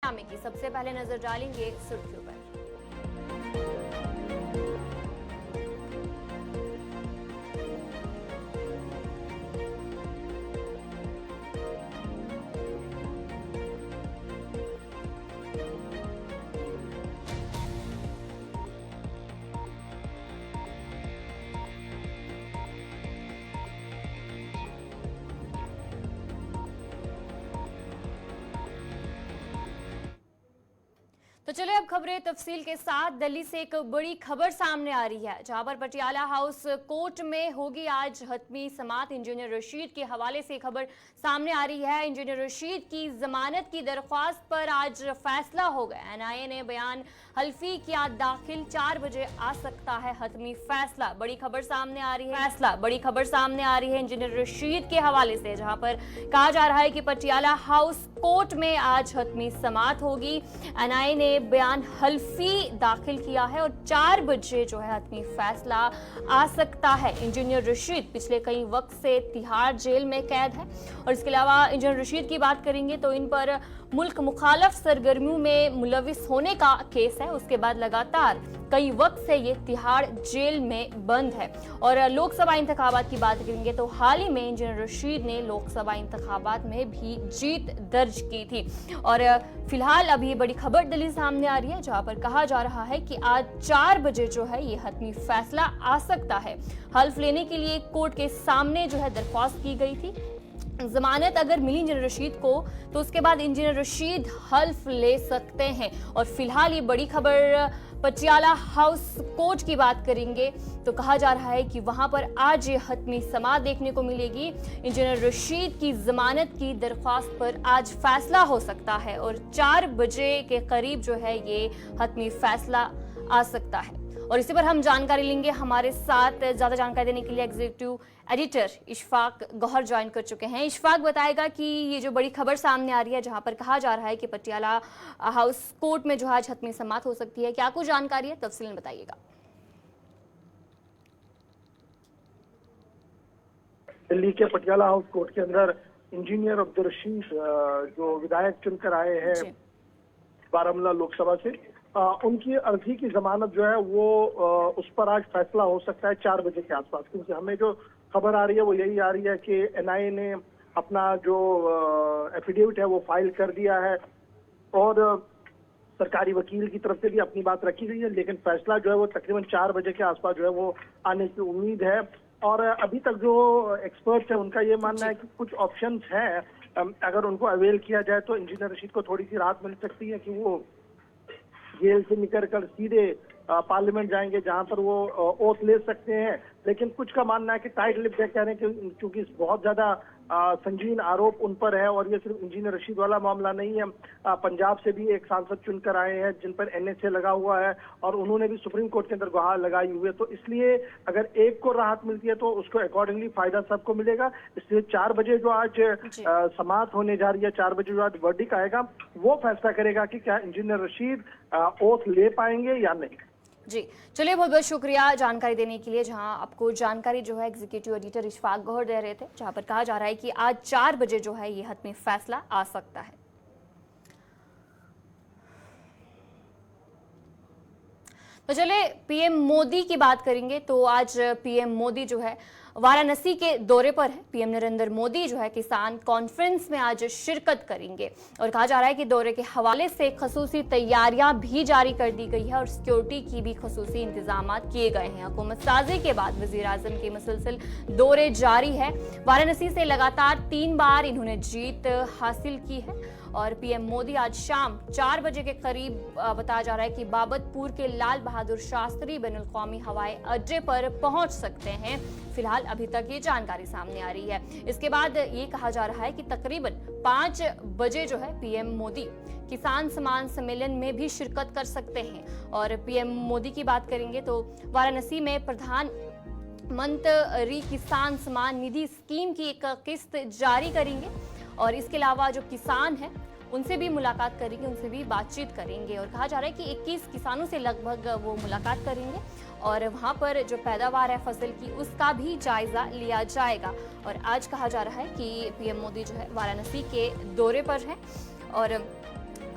की सबसे पहले नजर डालेंगे सुर्खियों पर। तो चलिए अब खबरें तफसील के साथ। दिल्ली से एक बड़ी खबर सामने आ रही है, जहां पर पटियाला हाउस कोर्ट में होगी आज हतमी समाअत। इंजीनियर रशीद के हवाले से खबर सामने आ रही है। इंजीनियर रशीद की जमानत की दरख्वास्त पर आज फैसला होगा। एनआईए ने बयान हल्फी किया दाखिल, 4 बजे आ सकता है हतमी फैसला। बड़ी खबर सामने आ रही है इंजीनियर रशीद के हवाले से, जहां पर कहा जा रहा है कि पटियाला हाउस कोर्ट में आज हतमी समाअत होगी। एनआईए ने बयान हल्फी दाखिल किया है और 4 बजे जो है हतमी फैसला आ सकता है। इंजीनियर रशीद पिछले कई वक्त से तिहाड़ जेल में कैद है और इसके अलावा इंजीनियर रशीद की बात करेंगे तो इन पर मुल्क मुखालफ सरगर्मियों में मुलविस होने का केस है। उसके बाद लगातार कई वक्त से ये तिहाड़ जेल में बंद है। और लोकसभा इंतखाबात की बात करेंगे तो हाल ही में इंजीनियर रशीद ने लोकसभा इंतखाबात में भी जीत दर्ज की थी। और फिलहाल अभी बड़ी खबर दिल्ली सामने आ रही है, जहां पर कहा जा रहा है कि आज 4 बजे जो है ये हतमी फैसला आ सकता है। हल्फ लेने के लिए कोर्ट के सामने जो है दरख्वास्त की गई थी। जमानत अगर मिली इंजीनियर रशीद को तो उसके बाद इंजीनियर रशीद हल्फ ले सकते हैं। और फिलहाल ये बड़ी खबर पटियाला हाउस कोर्ट की बात करेंगे तो कहा जा रहा है कि वहां पर आज ये हतमी समाअत देखने को मिलेगी। इंजीनियर रशीद की जमानत की दरख्वास्त पर आज फैसला हो सकता है और 4 बजे के करीब जो है ये हतमी फैसला आ सकता है। और इसी पर हम जानकारी लेंगे। हमारे साथ ज्यादा जानकारी देने के लिए executive editor Ishfaq Gauhar join कर चुके हैं। इशफाक बताएगा कि ये जो बड़ी खबर सामने आ रही है, जहां पर कहा जा रहा है कि पटियाला हाउस कोर्ट में जो आज हतमी समाअत हो सकती है, क्या कुछ जानकारी है, तफसील बताइएगा। दिल्ली के पटियाला हाउस कोर्ट के अंदर इंजीनियर अब्दुल रशीद जो विधायक चुनकर आए हैं बारामूला लोकसभा से, उनकी अर्जी की जमानत जो है वो उस पर आज फैसला हो सकता है 4 बजे के आसपास। क्योंकि हमें जो खबर आ रही है वो यही आ रही है कि एनआईए ने अपना जो एफिडेविट है वो फाइल कर दिया है और सरकारी वकील की तरफ से भी अपनी बात रखी गई है, लेकिन फैसला जो है वो तकरीबन 4 बजे के आसपास जो है वो आने की उम्मीद है। और अभी तक जो एक्सपर्ट्स है उनका ये मानना है कि कुछ ऑप्शंस हैं, अगर उनको अवेल किया जाए तो इंजीनियर रशीद को थोड़ी सी राहत मिल सकती है कि वो जेल से निकल कर सीधे पार्लियामेंट जाएंगे, जहां पर वो ओथ ले सकते हैं। लेकिन कुछ का मानना है कि टाइट लिप कह रहे हैं कि क्योंकि बहुत ज्यादा संगीन आरोप उन पर है और ये सिर्फ इंजीनियर रशीद वाला मामला नहीं है। पंजाब से भी एक सांसद चुनकर आए हैं जिन पर एनएसए लगा हुआ है और उन्होंने भी सुप्रीम कोर्ट के अंदर गुहार लगाई हुई है। तो इसलिए अगर एक को राहत मिलती है तो उसको अकॉर्डिंगली फायदा सबको मिलेगा। इसलिए 4 बजे जो आज समाअत होने जा रही है, 4 बजे जो आज वर्डिक्ट आएगा वो फैसला करेगा कि क्या इंजीनियर रशीद ओथ ले पाएंगे या नहीं। जी चलिए, बहुत बहुत शुक्रिया जानकारी देने के लिए। जहां आपको जानकारी जो है एग्जीक्यूटिव एडिटर इशफाक गौहर दे रहे थे, जहां पर कहा जा रहा है कि आज 4 बजे जो है ये हतमी फैसला आ सकता है। तो चलिए पीएम मोदी की बात करेंगे तो आज पीएम मोदी जो है वाराणसी के दौरे पर है। पीएम नरेंद्र मोदी जो है किसान कॉन्फ्रेंस में आज शिरकत करेंगे और कहा जा रहा है कि दौरे के हवाले से खसूसी तैयारियां भी जारी कर दी गई है और सिक्योरिटी की भी खसूसी इंतजाम किए गए हैं। हुकूमत साजी के बाद वजीर आजम के मुसलसल दौरे जारी है। वाराणसी से लगातार 3 बार इन्होंने जीत हासिल की है और पीएम मोदी आज शाम 4 बजे के करीब बताया जा रहा है कि बाबतपुर के लाल बहादुर शास्त्री बैनुल-अक़वामी हवाई अड्डे पर पहुंच सकते हैं। फिलहाल अभी तक ये जानकारी सामने आ रही है। इसके बाद ये कहा जा रहा है कि तकरीबन 5 बजे जो है पीएम मोदी किसान सम्मान सम्मेलन में भी शिरकत कर सकते हैं। और पीएम मोदी की बात करेंगे तो वाराणसी में प्रधानमंत्री किसान सम्मान निधि स्कीम की एक किस्त जारी करेंगे और इसके अलावा जो किसान हैं उनसे भी मुलाकात करेंगे, उनसे भी बातचीत करेंगे। और कहा जा रहा है कि 21 किसानों से लगभग वो मुलाकात करेंगे और वहां पर जो पैदावार है फसल की उसका भी जायजा लिया जाएगा। और आज कहा जा रहा है कि पीएम मोदी जो है वाराणसी के दौरे पर है और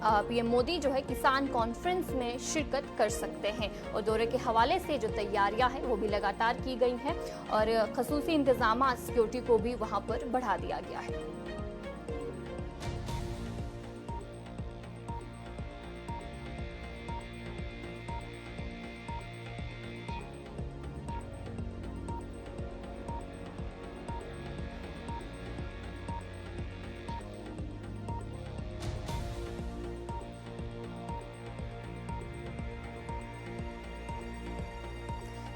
पीएम मोदी जो है किसान कॉन्फ्रेंस में शिरकत कर सकते हैं और दौरे के हवाले से जो तैयारियां हैं वो भी लगातार की गई हैं और खसूसी इंतजाम सिक्योरिटी को भी वहां पर बढ़ा दिया गया है।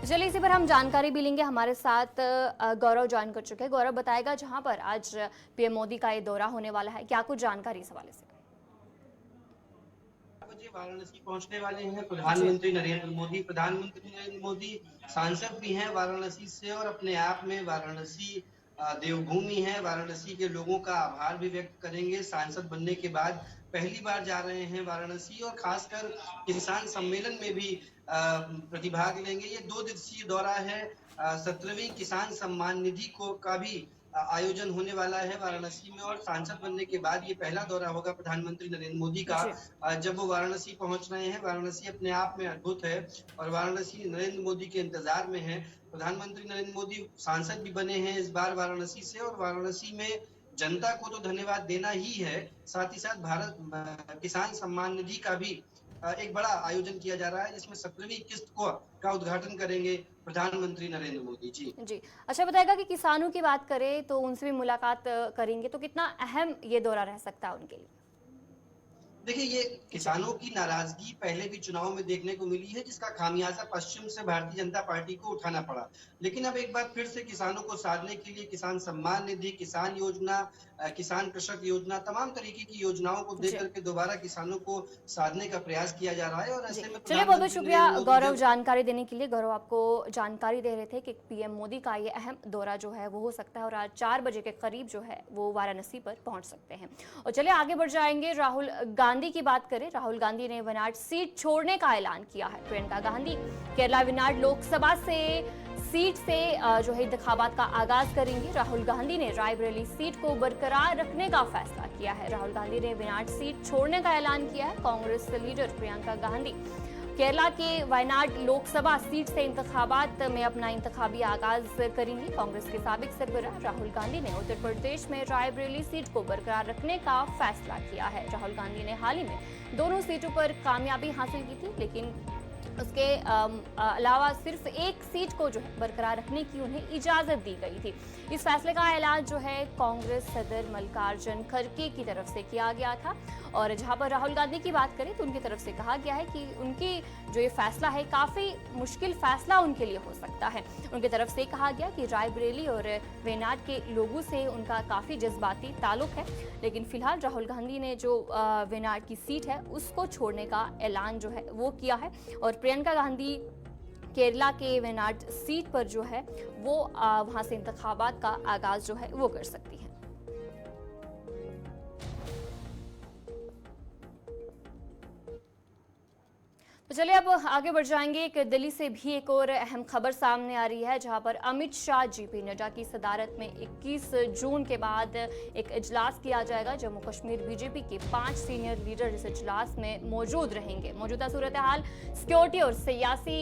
चलिए इसी पर हम जानकारी भी लेंगे। हमारे साथ गौरव ज्वाइन कर चुके हैं। गौरव बताएगा जहां पर आज पीएम मोदी का ये दौरा होने वाला है, क्या कुछ जानकारी इस हवाले से? बजे वाराणसी पहुंचने वाले हैं प्रधानमंत्री नरेंद्र मोदी। प्रधानमंत्री नरेंद्र मोदी सांसद भी हैं वाराणसी से और अपने आप में वाराणसी देवभूमि है। वाराणसी के लोगों का आभार भी व्यक्त करेंगे। सांसद बनने के बाद पहली बार जा रहे हैं वाराणसी और खासकर किसान सम्मेलन में भी प्रतिभाग लेंगे। ये 2 दिवसीय दौरा है। 17वीं किसान सम्मान निधि को का भी आयोजन होने वाला है वाराणसी में और सांसद बनने के बाद ये पहला दौरा होगा प्रधानमंत्री नरेंद्र मोदी का जब वो वाराणसी पहुंच रहे हैं। वाराणसी अपने आप में अद्भुत है और वाराणसी नरेंद्र मोदी के इंतजार में है। प्रधानमंत्री नरेंद्र मोदी सांसद भी बने हैं इस बार वाराणसी से और वाराणसी में जनता को तो धन्यवाद देना ही है, साथ ही साथ भारत किसान सम्मान निधि का भी एक बड़ा आयोजन किया जा रहा है जिसमें 17वीं किस्त का उद्घाटन करेंगे प्रधानमंत्री नरेंद्र मोदी जी। अच्छा बताएगा कि किसानों की बात करें तो उनसे भी मुलाकात करेंगे, तो कितना अहम ये दौरा रह सकता है उनके लिए? देखिए, ये किसानों की नाराजगी पहले भी चुनाव में देखने को मिली है जिसका खामियाजा पश्चिम से भारतीय जनता पार्टी को उठाना पड़ा। लेकिन अब एक बार फिर से किसानों को साधने के लिए किसान सम्मान निधि, किसान योजना, किसान कृषक योजना, तमाम तरीके की योजनाओं को देकर के दोबारा किसानों को साधने का प्रयास किया जा रहा है। और ऐसे में चलिए बहुत बहुत शुक्रिया गौरव जानकारी देने के लिए। गौरव आपको जानकारी दे रहे थे कि पीएम मोदी का ये अहम दौरा जो है वो हो सकता है और आज 4 बजे के करीब जो है वो वाराणसी पर पहुंच सकते हैं। और चलिए आगे बढ़ जाएंगे। राहुल गांधी की बात करें। राहुल गांधी ने वयनाड सीट छोड़ने का ऐलान किया है। प्रियंका गांधी केरला वयनाड लोकसभा से सीट से जो है इंतखाबात का आगाज करेंगी। राहुल गांधी ने रायबरेली सीट को बरकरार रखने का फैसला किया है। राहुल गांधी ने वयनाड सीट छोड़ने का ऐलान किया है। कांग्रेस लीडर प्रियंका गांधी केरला के वयनाड लोकसभा सीट से इंतखाबात में अपना इंतखाबी आगाज करेंगी। कांग्रेस के साबिक सरबराह राहुल गांधी ने उत्तर प्रदेश में रायबरेली सीट को बरकरार रखने का फैसला किया है। राहुल गांधी ने हाल ही में दोनों सीटों पर कामयाबी हासिल की थी, लेकिन उसके अलावा सिर्फ एक सीट को जो है बरकरार रखने की उन्हें इजाजत दी गई थी। इस फैसले का ऐलान जो है कांग्रेस सदर मल्लिकार्जुन खड़गे की तरफ से किया गया था। और जहां पर राहुल गांधी की बात करें तो उनकी तरफ से कहा गया है कि उनकी जो ये फैसला है काफी मुश्किल फैसला उनके लिए हो सकता है। उनकी तरफ से कहा गया कि रायबरेली और वयनाड के लोगों से उनका काफी जज्बाती ताल्लुक है, लेकिन फिलहाल राहुल गांधी ने जो वयनाड की सीट है उसको छोड़ने का ऐलान जो है वो किया है। और प्रियंका गांधी केरला के वयनाड सीट पर जो है वो वहां से इंतखाबात का आगाज जो है वो कर सकती है। तो चलिए अब आगे बढ़ जाएंगे। एक दिल्ली से भी एक और अहम खबर सामने आ रही है, जहां पर अमित शाह जेपी नड्डा की सदारत में 21 जून के बाद एक इजलास किया जाएगा। जम्मू कश्मीर बीजेपी के 5 सीनियर लीडर इस इजलास में मौजूद रहेंगे। मौजूदा सूरत हाल, सिक्योरिटी और सियासी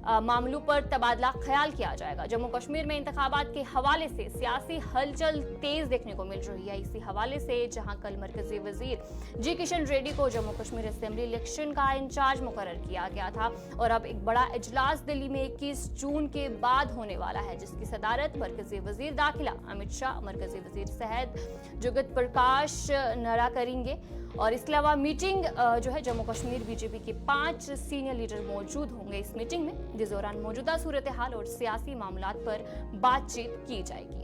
मामलों पर तबादला ख्याल किया जाएगा। जम्मू कश्मीर में इंतखाबात के हवाले से सियासी हलचल तेज देखने को मिल रही है। इसी हवाले से जहां कल मरकजी वजीर जी किशन रेड्डी को जम्मू कश्मीर असेंबली इलेक्शन का इंचार्ज मुकर्रर किया गया था और अब एक बड़ा इजलास दिल्ली में 21 जून के बाद होने वाला है, जिसकी सदारत मरकजी वजीर दाखिला अमित शाह, मरकजी वजीर सेहत जगत प्रकाश नड्डा करेंगे। और इसके अलावा मीटिंग जो है जम्मू कश्मीर बीजेपी के 5 सीनियर लीडर मौजूद होंगे इस मीटिंग में, जिस दौरान मौजूदा सूरत हाल और सियासी मामलात पर बातचीत की जाएगी।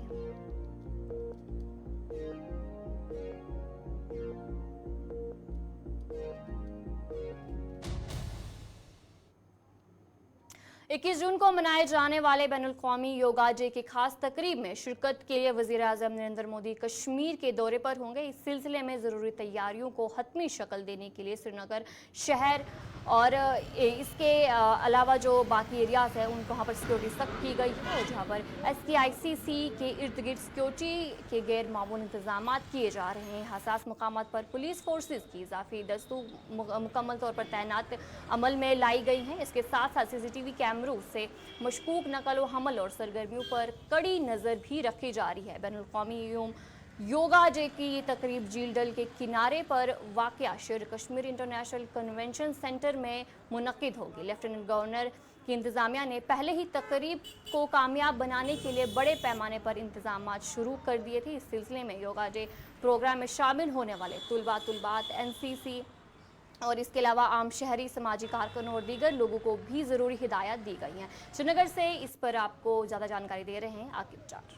21 जून को मनाए जाने वाले बैनुल-अक़वामी योगा डे की खास तकरीब में शिरकत के लिए वज़ीर-ए-आज़म नरेंद्र मोदी कश्मीर के दौरे पर होंगे। इस सिलसिले में ज़रूरी तैयारियों को हतमी शक्ल देने के लिए श्रीनगर शहर और इसके अलावा जो बाकी एरियाज़ हैं उनको वहाँ पर सिक्योरिटी सख्त की गई है, जहाँ पर SKICC के इर्द गिर्द सिक्योरिटी के गैर मामूली इंतजाम किए जा रहे हैं। हसास मकामात पर पुलिस फोर्सेज की इजाफी दस्तों मुकम्मल तौर पर तैनात अमल में लाई गई हैं। इसके साथ साथ CCTV कैमरों से मशकूक नकल व हमल और सरगर्मियों पर कड़ी नज़र भी रखी जा रही है। बैनुल-अक़वामी योगा डे की ये तकरीब झील डल के किनारे पर वाक़या शेर कश्मीर इंटरनेशनल कन्वेंशन सेंटर में मुनक्किद होगी। लेफ्टिनेंट गवर्नर की इंतज़ामिया ने पहले ही तकरीब को कामयाब बनाने के लिए बड़े पैमाने पर इंतजाम शुरू कर दिए थे। इस सिलसिले में योगा डे प्रोग्राम में शामिल होने वाले तुलबात NCC और इसके अलावा आम शहरी समाजी कारकुनों और दीगर लोगों को भी ज़रूरी हिदायत दी गई हैं। श्रीनगर से इस पर आपको ज़्यादा जानकारी दे रहे हैं आकिब चार।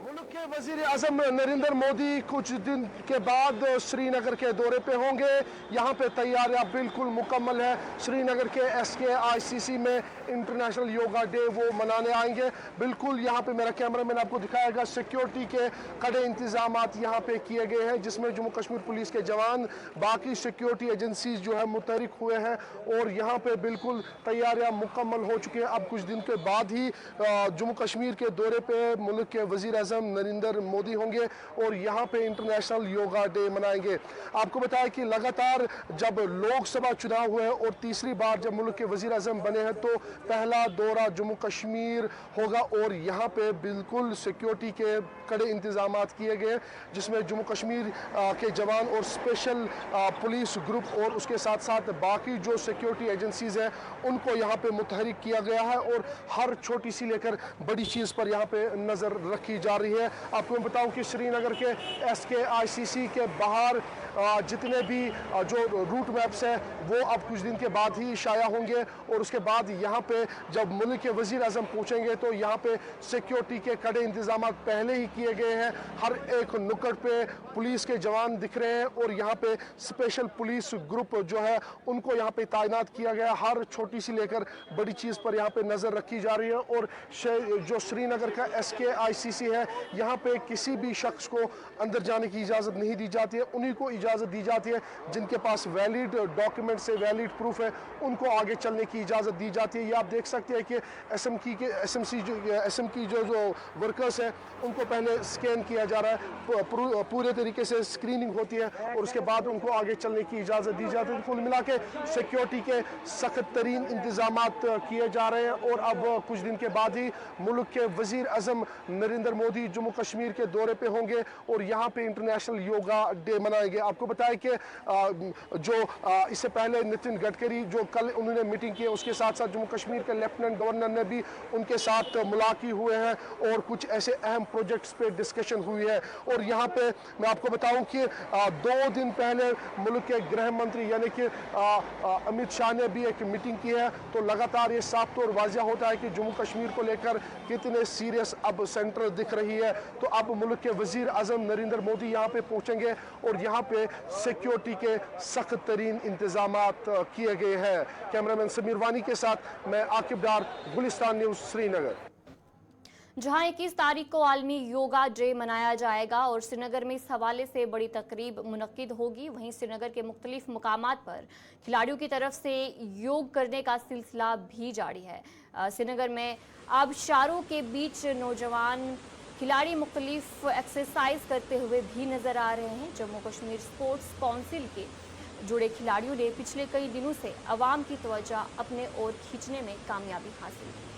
मुल्क के वज़ीर-ए-आज़म नरेंद्र मोदी कुछ दिन के बाद श्रीनगर के दौरे पे होंगे। यहाँ पे तैयारियां बिल्कुल मुकम्मल है। श्रीनगर के SKICC में इंटरनेशनल योगा डे वो मनाने आएंगे। बिल्कुल यहाँ पे मेरा कैमरामैन आपको दिखाएगा, सिक्योरिटी के कड़े इंतजाम यहाँ पे किए गए हैं, जिसमें जम्मू कश्मीर पुलिस के जवान, बाकी सिक्योरिटी एजेंसीज जो है मुतहरिक हुए हैं और यहाँ पे बिल्कुल तैयारियां मुकम्मल हो चुकी हैं। अब कुछ दिन के बाद ही जम्मू कश्मीर के दौरे पे मुल्क के वज़ीर-ए-आज़म नरेंद्र मोदी होंगे और यहाँ पे इंटरनेशनल योगा डे मनाएंगे। आपको बताया कि लगातार जब लोकसभा चुनाव हुए और तीसरी बार जब मुल्क के वज़ीर-ए-आज़म बने हैं तो पहला दौरा जम्मू कश्मीर होगा और यहाँ पे बिल्कुल सिक्योरिटी के कड़े इंतजाम किए गए, जिसमें जम्मू कश्मीर के जवान और स्पेशल पुलिस ग्रुप और उसके साथ साथ बाकी जो सिक्योरिटी एजेंसीज हैं उनको यहाँ पे मुतहरिक किया गया है और हर छोटी सी लेकर बड़ी चीज़ पर यहाँ पे नज़र रखी जा रही है। आपको मैं बताऊं कि श्रीनगर के SKICC के बाहर जितने भी जो रूट मैप्स हैं वो अब कुछ दिन के बाद ही शाया होंगे और उसके बाद यहाँ पे जब मुल्क के वज़ीर-ए-आज़म पहुँचेंगे तो यहाँ पे सिक्योरिटी के कड़े इंतजाम पहले ही किए गए हैं। हर एक नुक्कड़ पे पुलिस के जवान दिख रहे हैं और यहाँ पे स्पेशल पुलिस ग्रुप जो है उनको यहाँ पे तैनात किया गया। हर छोटी सी लेकर बड़ी चीज़ पर यहाँ पे नज़र रखी जा रही है और जो श्रीनगर का SKICC है यहाँ पे किसी भी शख्स को अंदर जाने की इजाज़त नहीं दी जाती है। उन्हीं को इजाज़त दी जाती है जिनके पास वैलिड डॉक्यूमेंट से वैलिड प्रूफ है, उनको आगे चलने की इजाज़त दी जाती है। ये आप देख सकते हैं कि SM की जो वर्कर्स हैं उनको पहले स्कैन किया जा रहा है, पूरे तरीके से स्क्रीनिंग होती है और उसके बाद उनको आगे चलने की इजाज़त दी जाती है। कुल मिला के सिक्योरिटी के सख्त तरीन इंतजाम किए जा रहे हैं और अब कुछ दिन के बाद ही मुल्क के वज़ीर-ए-आज़म नरेंद्र मोदी जम्मू कश्मीर के दौरे पे होंगे और यहाँ पे इंटरनेशनल योगा डे मनाएंगे। आपको बताया कि इससे पहले नितिन गडकरी जो कल उन्होंने मीटिंग की, उसके साथ साथ जम्मू कश्मीर के लेफ्टिनेंट गवर्नर ने भी उनके साथ मुलाकात हुए हैं और कुछ ऐसे अहम प्रोजेक्ट्स पे डिस्कशन हुई है। और यहाँ पे मैं आपको बताऊं कि 2 दिन पहले मुल्क के गृह मंत्री यानी कि अमित शाह ने भी एक मीटिंग की है। तो लगातार ये साफ तौर वाज़िया होता है कि जम्मू कश्मीर को लेकर कितने सीरियस अब सेंटर दिख रही है। तो अब मुल्क के वज़ीर-ए-आज़म नरेंद्र मोदी यहाँ पे पहुँचेंगे और यहाँ पे सिक्योरिटी के सख्त तरीन इंतजाम किए गए हैं। कैमरामैन समीर वानी के साथ मैं आकिब डार, गुलिस्तान न्यूज़, श्रीनगर। जहां 21 तारीख को आलमी योगा डे मनाया जाएगा और श्रीनगर में इस हवाले से बड़ी तकरीब मुनक्किद होगी, वहीं श्रीनगर के मुख्तलिफ मकामात पर खिलाड़ियों की तरफ से योग करने का सिलसिला भी जारी है। श्रीनगर में आबशारों के बीच नौजवान खिलाड़ी मुख्तलिफ एक्सरसाइज करते हुए भी नजर आ रहे हैं। जम्मू कश्मीर स्पोर्ट्स काउंसिल के जुड़े खिलाड़ियों ने पिछले कई दिनों से अवाम की तवज्जो अपने ओर खींचने में कामयाबी हासिल की।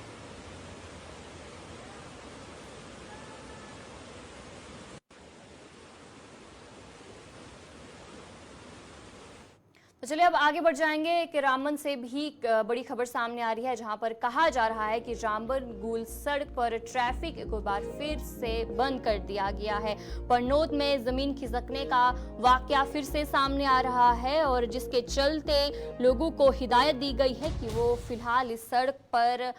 तो चलिए अब आगे बढ़ जाएंगे कि रामबन से भी बड़ी खबर सामने आ रही है, जहां पर कहा जा रहा है कि रामबन गुल सड़क पर ट्रैफिक एक बार फिर से बंद कर दिया गया है। परनोद में जमीन खिसकने का वाकया फिर से सामने आ रहा है और जिसके चलते लोगों को हिदायत दी गई है कि वो फिलहाल इस सड़क पर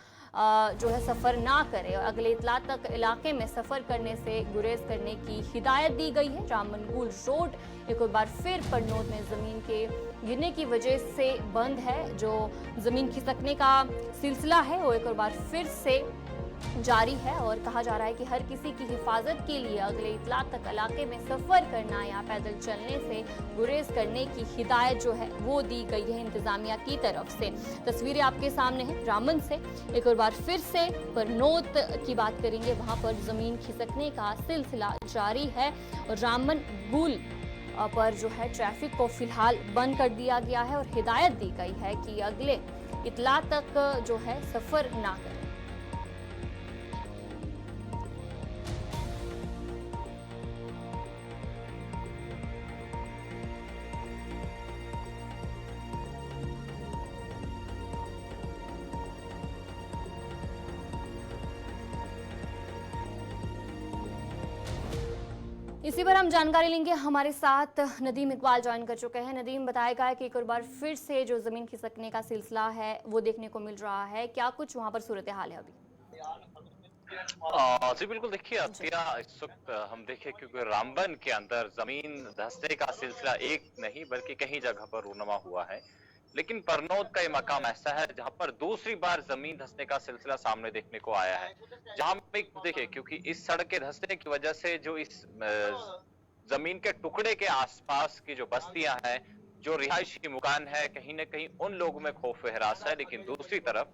जो है सफ़र ना करे और अगले इतला तक इलाके में सफ़र करने से गुरेज करने की हिदायत दी गई है। रामनगुल रोड एक और बार फिर पड़नौत में ज़मीन के गिरने की वजह से बंद है। जो ज़मीन खिसकने का सिलसिला है वो एक और बार फिर से जारी है और कहा जा रहा है कि हर किसी की हिफाजत के लिए अगले इतला तक इलाके में सफ़र करना या पैदल चलने से गुरेज करने की हिदायत जो है वो दी गई है इंतजामिया की तरफ से। तस्वीरें आपके सामने हैं रामन से। एक और बार फिर से पड़नौत की बात करेंगे, वहां पर ज़मीन खिसकने का सिलसिला जारी है और रामनगुल पर जो है ट्रैफिक को फिलहाल बंद कर दिया गया है और हिदायत दी गई है कि अगले इतला तक जो है सफ़र ना करें। इसी पर हम जानकारी लेंगे। हमारे साथ नदीम इकबाल ज्वाइन कर चुके हैं। नदीम, बताएगा कि एक और बार फिर से जो ज़मीन खिसकने का सिलसिला है वो देखने को मिल रहा है, क्या कुछ वहां पर सूरत हाल है अभी? जी बिल्कुल, देखिए अतिया इस वक्त हम देखें क्योंकि रामबन के अंदर जमीन धंसने का सिलसिला एक नहीं बल्कि कई जगह पर रूनुमा हुआ है, लेकिन पड़नौत का ये मकाम ऐसा है जहां पर दूसरी बार जमीन धंसने का सिलसिला सामने देखने को आया है। जहां पे देखिए क्योंकि इस सड़क के धंसने की वजह से जो इस जमीन के टुकड़े के आसपास की जो बस्तियां हैं, जो रिहायशी मकान है, कहीं ना कहीं उन लोगों में खौफ हरास है। लेकिन दूसरी तरफ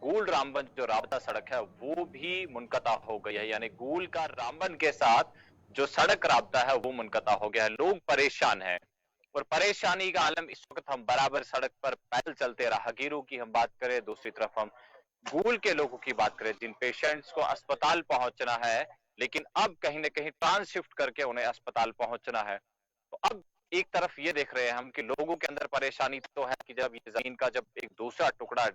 गूल रामबन जो राबता सड़क है वो भी मुनक़ता हो गई है, यानी गूल का रामबन के साथ जो सड़क राबता है वो मुनक़ता हो गया है। लोग परेशान हैं और परेशानी का आलम इस वक्त हम बराबर सड़क पर पैदल चलते राहगीरों की हम बात करें, दूसरी तरफ हम गूल के लोगों की बात करें जिन पेशेंट्स को अस्पताल पहुंचना है लेकिन अब कहीं ना कहीं ट्रांसशिफ्ट करके उन्हें अस्पताल पहुंचना है। तो अब एक तरफ ये देख रहे हैं हम कि लोगों के अंदर परेशानी तो है कि जब ये जमीन का जब एक दूसरा टुकड़ा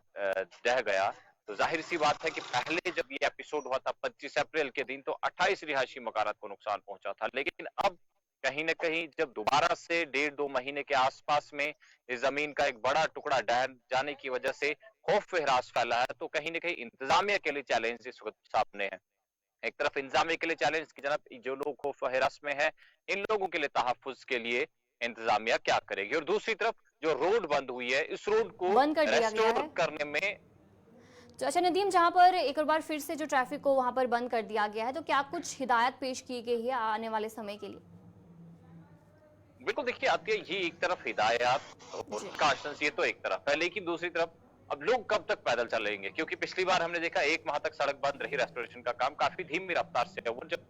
ढह गया तो जाहिर सी बात है कि पहले जब ये एपिसोड हुआ था 25 अप्रैल के दिन तो 28 रिहायशी मकानात को नुकसान पहुंचा था, लेकिन अब कहीं न कहीं जब दोबारा से 1.5-2 महीने के आसपास में इस जमीन का एक बड़ा टुकड़ा ढह जाने की वजह से खौफ हरास फैला है, तो कहीं न कहीं इंतजामिया के लिए चैलेंज इस वक्त सामने है। एक तरफ इंतजामिया के लिए चैलेंज की जनाब जो लोग खौफ हरास में है इन लोगों के लिए तहफ्फुज के लिए इंतजामिया क्या करेगी, और दूसरी तरफ जो रोड बंद हुई है इस रोड को बंद कर दिया गया है करने में। तो अच्छा नदीम, जहां पर एक और बार फिर से जो ट्रैफिक को वहां पर बंद कर दिया गया है तो क्या कुछ हिदायत पेश की गई है आने वाले समय के लिए? बिल्कुल, देखिए आती है ये एक तरफ हिदायत और काशंस ये तो एक तरफ है, लेकिन दूसरी तरफ अब लोग कब तक पैदल चलेंगे, क्योंकि पिछली बार हमने देखा 1 माह तक सड़क बंद रही, रेस्टोरेशन का काम काफी धीमी रफ्तार से है, वो जब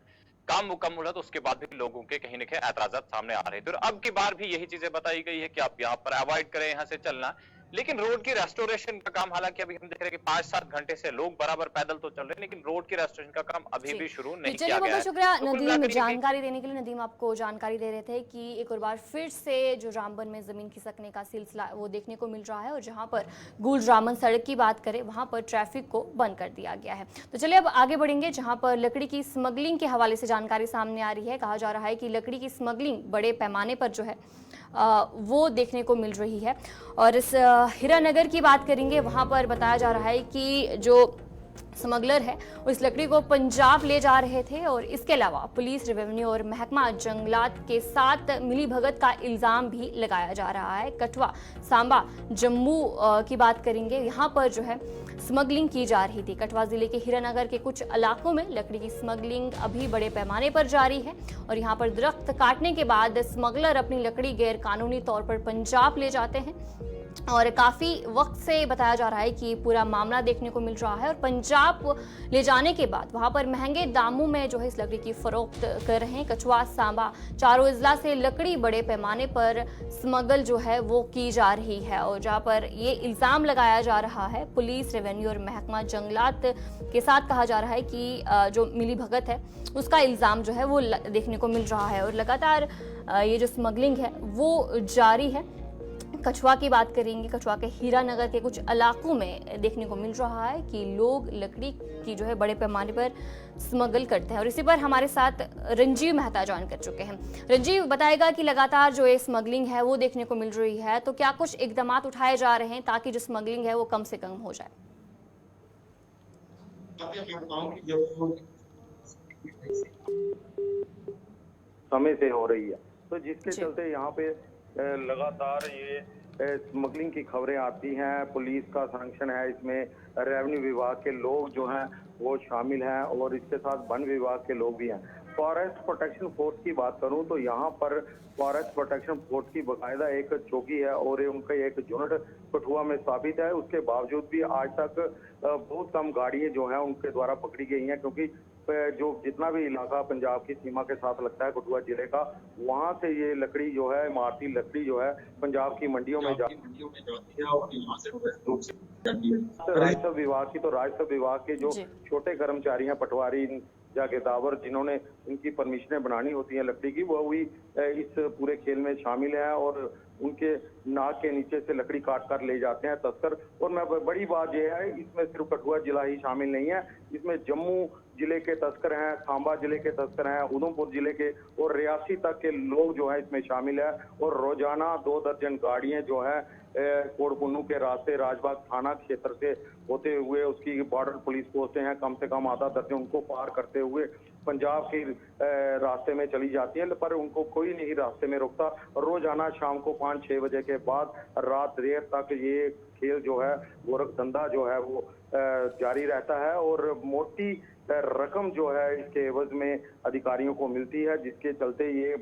काम मुकम्मल हुआ तो उसके बाद भी लोगों के कहीं न कहीं एतराजात सामने आ रहे थे। और अब की बार भी यही चीजें बताई गई है कि आप यहाँ पर अवॉइड करें यहाँ से चलना, लेकिन रोड की रेस्टोरेशन का काम हालांकि अभी हम देख रहे हैं कि 5-7 घंटे से लोग बराबर पैदल तो चल रहे हैं, लेकिन रोड की रेस्टोरेशन का काम अभी भी शुरू नहीं किया गया है। शुक्रिया नदीम जानकारी देने के लिए। नदीम आपको जानकारी दे रहे थे कि एक और बार फिर से जो रामबन में जमीन खिसकने का सिलसिला वो देखने को मिल रहा है और जहां पर गूल रामन सड़क की बात करें वहां पर ट्रैफिक को बंद कर दिया गया है। तो चलिए अब आगे बढ़ेंगे, जहां पर लकड़ी की स्मगलिंग के हवाले से जानकारी सामने आ रही है। कहा जा रहा है कि लकड़ी की स्मगलिंग बड़े पैमाने पर जो है वो देखने को मिल रही है। और इस हीरानगर की बात करेंगे, वहां पर बताया जा रहा है कि जो स्मगलर है वो इस लकड़ी को पंजाब ले जा रहे थे और इसके अलावा पुलिस, रेवेन्यू और महकमा जंगलात के साथ मिलीभगत का इल्ज़ाम भी लगाया जा रहा है। कठुआ, सांबा, जम्मू की बात करेंगे, यहाँ पर जो है स्मगलिंग की जा रही थी। कठुआ जिले के हीरानगर के कुछ इलाकों में लकड़ी की स्मगलिंग अभी बड़े पैमाने पर जारी है और यहाँ पर दरख्त काटने के बाद स्मगलर अपनी लकड़ी गैर कानूनी तौर पर पंजाब ले जाते हैं और काफ़ी वक्त से बताया जा रहा है कि पूरा मामला देखने को मिल रहा है। और पंजाब ले जाने के बाद वहां पर महंगे दामों में जो है इस लकड़ी की फरोख्त कर रहे हैं। कछुआ, सांबा चारों अजला से लकड़ी बड़े पैमाने पर स्मगल जो है वो की जा रही है और जहां पर ये इल्ज़ाम लगाया जा रहा है पुलिस, रेवेन्यू और महकमा जंगलात के साथ। कहा जा रहा है कि जो मिलीभगत है उसका इल्ज़ाम जो है वो देखने को मिल रहा है और लगातार ये जो स्मगलिंग है वो जारी है। कछुआ की बात करेंगे, कछुआ के हीरानगर के कुछ इलाकों में देखने को मिल रहा है कि लोग लकड़ी की जो है बड़े पैमाने पर स्मगल करते हैं और इसी पर हमारे साथ रंजीव मेहता ज्वाइन कर चुके हैं। रंजीव बताएगा कि लगातार जो ये स्मगलिंग है वो देखने को मिल रही है, तो क्या कुछ इकदाम उठाए जा रहे हैं ताकि जो स्मगलिंग है वो कम से कम हो जाए? समय से हो रही है, तो जिसके चलते यहाँ पे लगातार ये स्मगलिंग की खबरें आती हैं। पुलिस का सैंक्शन है इसमें, रेवेन्यू विभाग के लोग जो हैं वो शामिल हैं और इसके साथ वन विभाग के लोग भी हैं। फॉरेस्ट प्रोटेक्शन फोर्स की बात करूं तो यहाँ पर फॉरेस्ट प्रोटेक्शन फोर्स की बाकायदा एक चौकी है और उनका एक यूनिट कठुआ में स्थापित है। उसके बावजूद भी आज तक बहुत कम गाड़ियां जो हैं उनके द्वारा पकड़ी गई हैं, क्योंकि जो जितना भी इलाका पंजाब की सीमा के साथ लगता है कठुआ जिले का, वहां से ये लकड़ी जो है, इमारती लकड़ी जो है पंजाब की मंडियों में जाती है। राजस्व विभाग की, तो राजस्व विभाग के जो छोटे कर्मचारी हैं, पटवारी या गेदावर, जिन्होंने इनकी परमिशनें बनानी होती हैं लकड़ी की, वो भी इस पूरे खेल में शामिल है और उनके नाक के नीचे से लकड़ी काट कर ले जाते हैं तस्कर। और मैं बड़ी बात यह है, इसमें सिर्फ कठुआ जिला ही शामिल नहीं है, इसमें जम्मू जिले के तस्कर हैं, सांबा जिले के तस्कर हैं, उधमपुर जिले के और रियासी तक के लोग जो है इसमें शामिल है। और रोजाना 2 दर्जन गाड़ियां जो है कोड़कुन्नू के रास्ते राजबाग थाना क्षेत्र से होते हुए, उसकी बॉर्डर पुलिस पोस्टें हैं, कम से कम आधा दर्जन उनको पार करते हुए पंजाब के रास्ते में चली जाती है, पर उनको कोई नहीं रास्ते में रोकता। रोजाना शाम को 5-6 बजे के बाद रात देर तक ये खेल जो है, गोरख धंधा जो है वो जारी रहता है और मोटी रकम जो है इसके एवज में अधिकारियों को मिलती है, जिसके चलते ये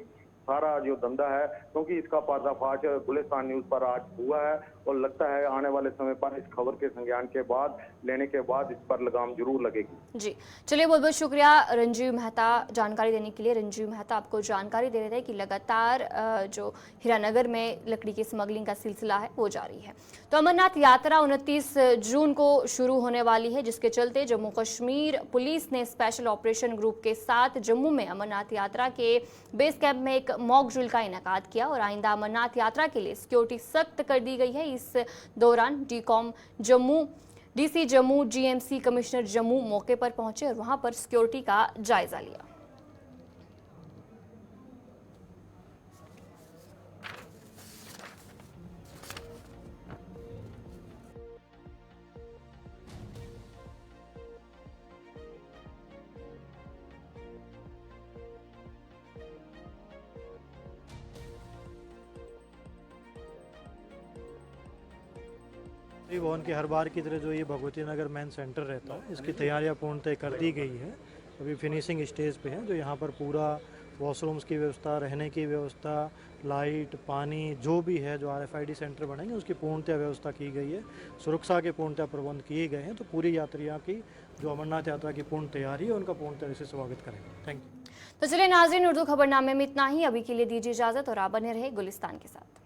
सारा जो धंधा है, क्योंकि इसका पर्दाफाश गुलिस्तान न्यूज पर आज हुआ है और लगता है आने वाले समय पर इस खबर के संज्ञान के बाद लेने के बाद इस पर लगाम जरूर लगेगी। जी चलिए, बहुत बहुत शुक्रिया रंजीव मेहता जानकारी देने के लिए। रंजीव मेहता आपको जानकारी दे रहे थे कि लगातार जो हीरानगर में लकड़ी की स्मगलिंग का सिलसिला है वो जारी है। तो अमरनाथ यात्रा 29 जून को शुरू होने वाली है, जिसके चलते जम्मू कश्मीर पुलिस ने स्पेशल ऑपरेशन ग्रुप के साथ जम्मू में अमरनाथ यात्रा के बेस कैंप में एक मॉक ड्रिल का इनेकाद किया और आइंदा अमरनाथ यात्रा के लिए सिक्योरिटी सख्त कर दी गई है। इस दौरान DC Jammu, GMC commissioner Jammu मौके पर पहुंचे और वहां पर सिक्योरिटी का जायजा लिया। भवन के हर बार की तरह जो ये भगवती नगर मेन सेंटर रहता है, इसकी तैयारियां पूर्णतः कर दी गई है। अभी फिनिशिंग स्टेज पे है। जो यहाँ पर पूरा वॉशरूम्स की व्यवस्था, रहने की व्यवस्था, लाइट, पानी जो भी है, जो RFID सेंटर बनेंगे उसकी पूर्णतः व्यवस्था की गई है। सुरक्षा के पूर्णतः प्रबंध किए गए हैं। तो पूरी यात्रियों की जो अमरनाथ यात्रा की पूर्ण तैयारी है उनका पूर्ण तरह से स्वागत करेंगे। Thank you. तो चलिए नाज़रीन, उर्दू खबरनामे में इतना ही। अभी के लिए दीजिए इजाजत और आप बने रहे गुलिस्तान के साथ।